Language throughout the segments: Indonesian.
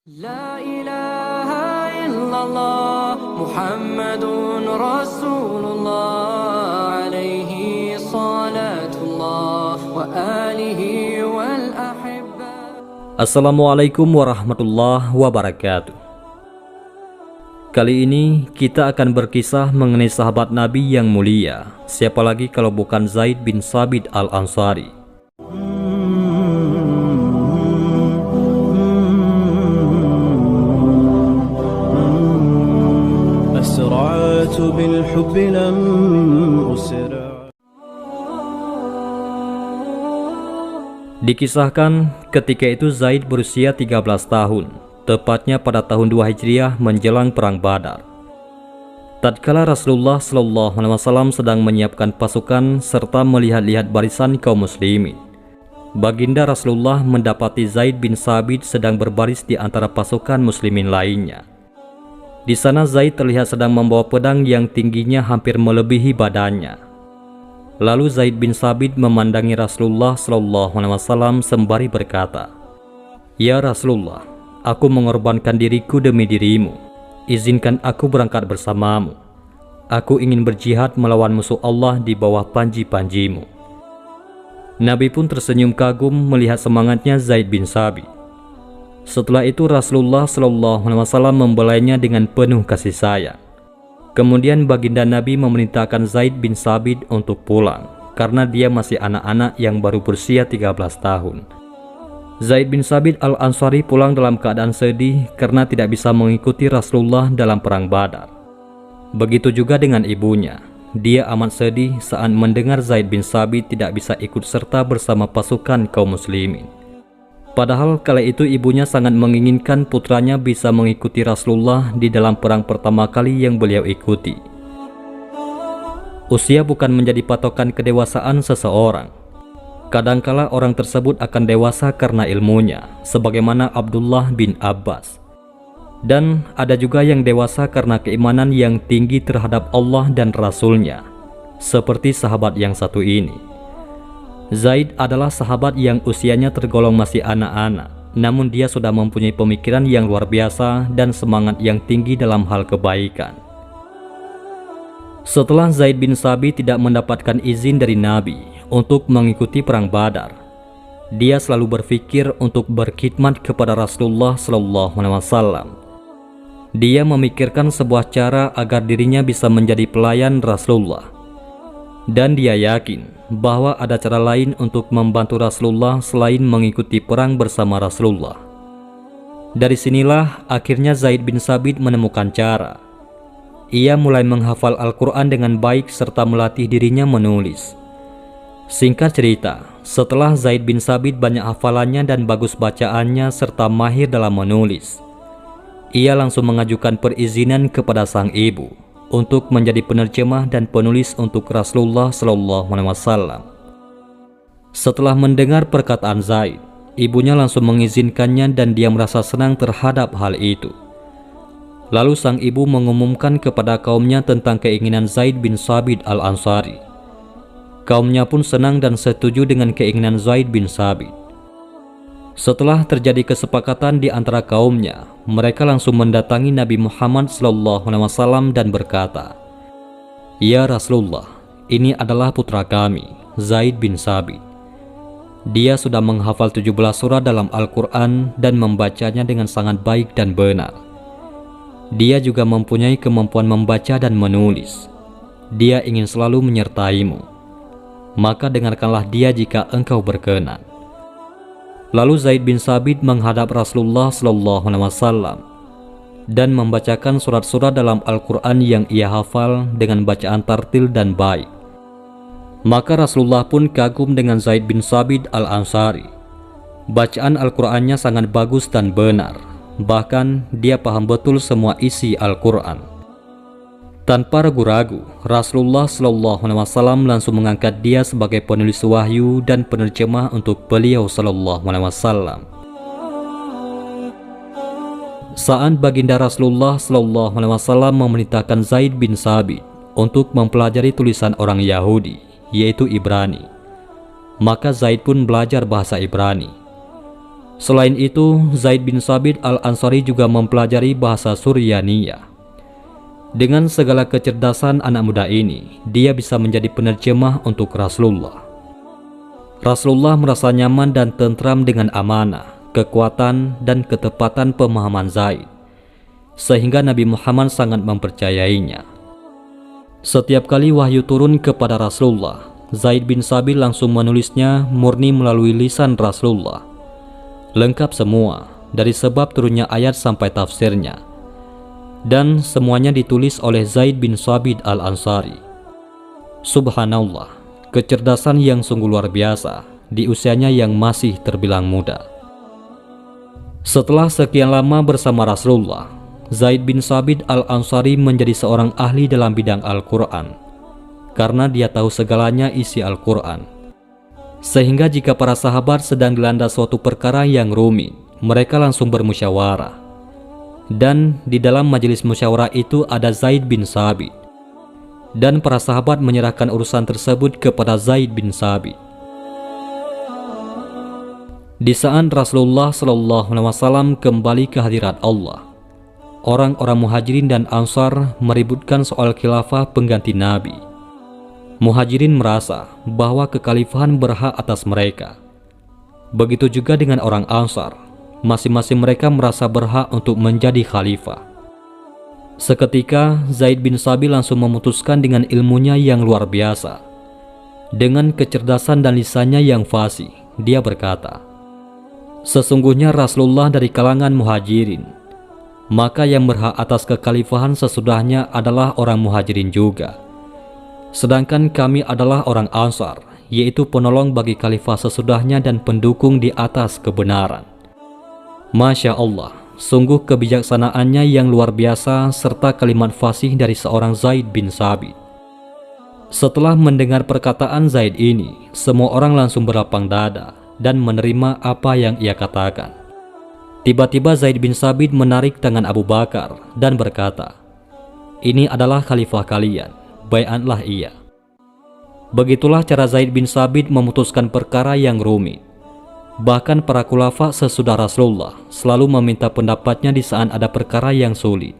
لا إله إلا الله محمد رسول الله عليه صلاة الله وآله والأحبة. Assalamualaikum warahmatullahi wabarakatuh. Kali ini kita akan berkisah mengenai sahabat Nabi yang mulia. Siapa lagi kalau bukan Zaid bin Thabit al-Ansari. بالحب لم أسرع. Dikisahkan ketika itu Zaid berusia 13 tahun, tepatnya pada tahun 2 Hijriah menjelang perang Badar. Tatkala Rasulullah SAW sedang menyiapkan pasukan serta melihat-lihat barisan kaum muslimin, Baginda Rasulullah mendapati Zaid bin Thabit sedang berbaris di antara pasukan muslimin lainnya. Di sana Zaid terlihat sedang membawa pedang yang tingginya hampir melebihi badannya. Lalu Zaid bin Thabit memandangi Rasulullah SAW sembari berkata, "Ya Rasulullah, aku mengorbankan diriku demi dirimu. Izinkan aku berangkat bersamamu. Aku ingin berjihad melawan musuh Allah di bawah panji-panjimu." Nabi pun tersenyum kagum melihat semangatnya Zaid bin Thabit. Setelah itu Rasulullah SAW membelainya dengan penuh kasih sayang. Kemudian baginda Nabi memerintahkan Zaid bin Thabit untuk pulang karena dia masih anak-anak yang baru berusia 13 tahun. Zaid bin Thabit al-Ansari pulang dalam keadaan sedih karena tidak bisa mengikuti Rasulullah dalam perang Badar. Begitu juga dengan ibunya. Dia amat sedih saat mendengar Zaid bin Thabit tidak bisa ikut serta bersama pasukan kaum muslimin. Padahal kala itu ibunya sangat menginginkan putranya bisa mengikuti Rasulullah di dalam perang pertama kali yang beliau ikuti. Usia bukan menjadi patokan kedewasaan seseorang. Kadangkala orang tersebut akan dewasa karena ilmunya, sebagaimana Abdullah bin Abbas. Dan ada juga yang dewasa karena keimanan yang tinggi terhadap Allah dan Rasul-Nya, seperti sahabat yang satu ini. Zaid adalah sahabat yang usianya tergolong masih anak-anak, namun dia sudah mempunyai pemikiran yang luar biasa dan semangat yang tinggi dalam hal kebaikan. Setelah Zaid bin Thabit tidak mendapatkan izin dari Nabi untuk mengikuti perang Badar, dia selalu berpikir untuk berkhidmat kepada Rasulullah SAW. Dia memikirkan sebuah cara agar dirinya bisa menjadi pelayan Rasulullah. Dan dia yakin bahwa ada cara lain untuk membantu Rasulullah selain mengikuti perang bersama Rasulullah. Dari sinilah akhirnya Zaid bin Thabit menemukan cara. Ia mulai menghafal Al-Quran dengan baik serta melatih dirinya menulis. Singkat cerita, setelah Zaid bin Thabit banyak hafalannya dan bagus bacaannya serta mahir dalam menulis, ia langsung mengajukan perizinan kepada sang ibu untuk menjadi penerjemah dan penulis untuk Rasulullah SAW. Setelah mendengar perkataan Zaid, ibunya langsung mengizinkannya dan dia merasa senang terhadap hal itu. Lalu sang ibu mengumumkan kepada kaumnya tentang keinginan Zaid bin Thabit al-Ansari. Kaumnya pun senang dan setuju dengan keinginan Zaid bin Thabit. Setelah terjadi kesepakatan di antara kaumnya, mereka langsung mendatangi Nabi Muhammad SAW dan berkata, "Ya Rasulullah, ini adalah putra kami, Zaid bin Thabit. Dia sudah menghafal 17 surah dalam Al-Quran dan membacanya dengan sangat baik dan benar. Dia juga mempunyai kemampuan membaca dan menulis. Dia ingin selalu menyertaimu. Maka dengarkanlah dia jika engkau berkenan." Lalu Zaid bin Thabit menghadap Rasulullah SAW dan membacakan surat-surat dalam Al-Quran yang ia hafal dengan bacaan tartil dan baik. Maka Rasulullah pun kagum dengan Zaid bin Thabit al-Ansari. Bacaan Al-Qurannya sangat bagus dan benar, bahkan dia paham betul semua isi Al-Quran. Tanpa ragu-ragu, Rasulullah SAW langsung mengangkat dia sebagai penulis wahyu dan penerjemah untuk beliau SAW. Saat baginda Rasulullah SAW memerintahkan Zaid bin Thabit untuk mempelajari tulisan orang Yahudi, yaitu Ibrani, maka Zaid pun belajar bahasa Ibrani. Selain itu, Zaid bin Sabit al-Ansari juga mempelajari bahasa Suryaniyah. Dengan segala kecerdasan anak muda ini, dia bisa menjadi penerjemah untuk Rasulullah. Rasulullah merasa nyaman dan tentram dengan amanah, kekuatan, dan ketepatan pemahaman Zaid, sehingga Nabi Muhammad sangat mempercayainya. Setiap kali wahyu turun kepada Rasulullah, Zaid bin Sabit langsung menulisnya murni melalui lisan Rasulullah. Lengkap semua, dari sebab turunnya ayat sampai tafsirnya. Dan semuanya ditulis oleh Zaid bin Sabit al-Ansari. Subhanallah, kecerdasan yang sungguh luar biasa di usianya yang masih terbilang muda. Setelah sekian lama bersama Rasulullah, Zaid bin Sabit al-Ansari menjadi seorang ahli dalam bidang Al-Quran, karena dia tahu segalanya isi Al-Quran. Sehingga jika para sahabat sedang dilanda suatu perkara yang rumit, mereka langsung bermusyawarah. Dan di dalam majelis musyawarah itu ada Zaid bin Sabit. Dan para sahabat menyerahkan urusan tersebut kepada Zaid bin Sabit. Di saat Rasulullah SAW kembali ke hadirat Allah, orang-orang Muhajirin dan Ansar meributkan soal khilafah pengganti Nabi. Muhajirin merasa bahwa kekhalifahan berhak atas mereka. Begitu juga dengan orang Ansar, masing-masing mereka merasa berhak untuk menjadi khalifah. Seketika Zaid bin Sabit langsung memutuskan dengan ilmunya yang luar biasa. Dengan kecerdasan dan lisannya yang fasih, dia berkata, "Sesungguhnya Rasulullah dari kalangan Muhajirin, maka yang berhak atas kekhalifahan sesudahnya adalah orang Muhajirin juga. Sedangkan kami adalah orang Ansar, yaitu penolong bagi khalifah sesudahnya dan pendukung di atas kebenaran." Masya Allah, sungguh kebijaksanaannya yang luar biasa serta kalimat fasih dari seorang Zaid bin Sabit. Setelah mendengar perkataan Zaid ini, semua orang langsung berlapang dada dan menerima apa yang ia katakan. Tiba-tiba Zaid bin Sabit menarik tangan Abu Bakar dan berkata, "Ini adalah khalifah kalian, baiatlah ia." Begitulah cara Zaid bin Sabit memutuskan perkara yang rumit. Bahkan para khulafa sesudah Rasulullah selalu meminta pendapatnya di saat ada perkara yang sulit.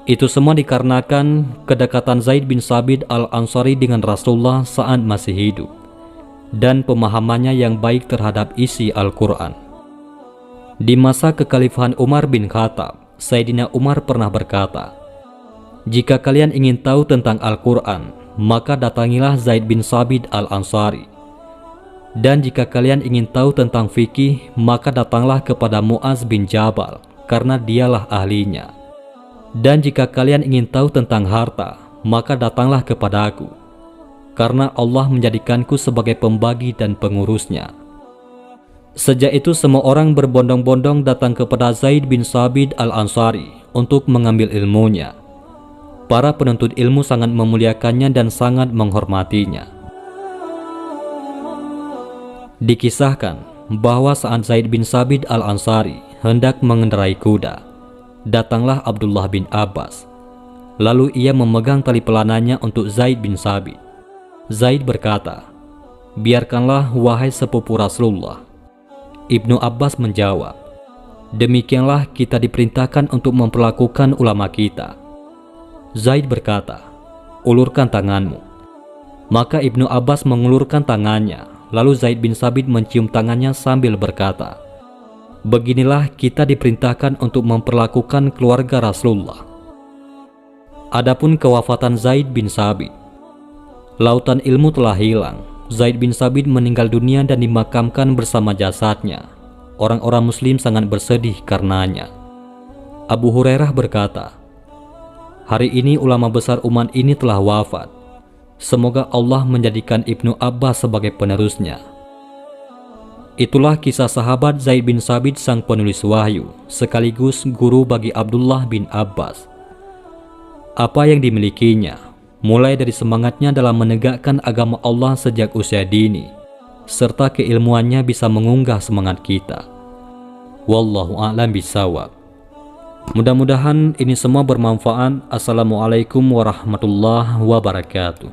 Itu semua dikarenakan kedekatan Zaid bin Sabit al-Ansari dengan Rasulullah saat masih hidup, dan pemahamannya yang baik terhadap isi Al-Quran. Di masa kekhalifahan Umar bin Khattab, Sayyidina Umar pernah berkata, "Jika kalian ingin tahu tentang Al-Quran, maka datangilah Zaid bin Sabit al-Ansari. Dan jika kalian ingin tahu tentang fikih, maka datanglah kepada Mu'az bin Jabal, karena dialah ahlinya. Dan jika kalian ingin tahu tentang harta, maka datanglah kepada aku, karena Allah menjadikanku sebagai pembagi dan pengurusnya." Sejak itu semua orang berbondong-bondong datang kepada Zaid bin Sabit al-Ansari untuk mengambil ilmunya. Para penuntut ilmu sangat memuliakannya dan sangat menghormatinya. Dikisahkan bahwa saat Zaid bin Sabit al-Ansari hendak mengendarai kuda, datanglah Abdullah bin Abbas. Lalu ia memegang tali pelananya untuk Zaid bin Sabit. Zaid berkata, "Biarkanlah wahai sepupu Rasulullah." Ibnu Abbas menjawab, "Demikianlah kita diperintahkan untuk memperlakukan ulama kita." Zaid berkata, "Ulurkan tanganmu." Maka Ibnu Abbas mengulurkan tangannya. Lalu Zaid bin Sabit mencium tangannya sambil berkata, "Beginilah kita diperintahkan untuk memperlakukan keluarga Rasulullah." Adapun kewafatan Zaid bin Sabit, lautan ilmu telah hilang. Zaid bin Sabit meninggal dunia dan dimakamkan bersama jasadnya. Orang-orang muslim sangat bersedih karenanya. Abu Hurairah berkata, "Hari ini ulama besar umat ini telah wafat. Semoga Allah menjadikan Ibnu Abbas sebagai penerusnya." Itulah kisah sahabat Zaid bin Sabit sang penulis wahyu, sekaligus guru bagi Abdullah bin Abbas. Apa yang dimilikinya, mulai dari semangatnya dalam menegakkan agama Allah sejak usia dini, serta keilmuannya bisa mengunggah semangat kita. Wallahu a'lam bishawab. Mudah-mudahan ini semua bermanfaat. Assalamualaikum warahmatullahi wabarakatuh.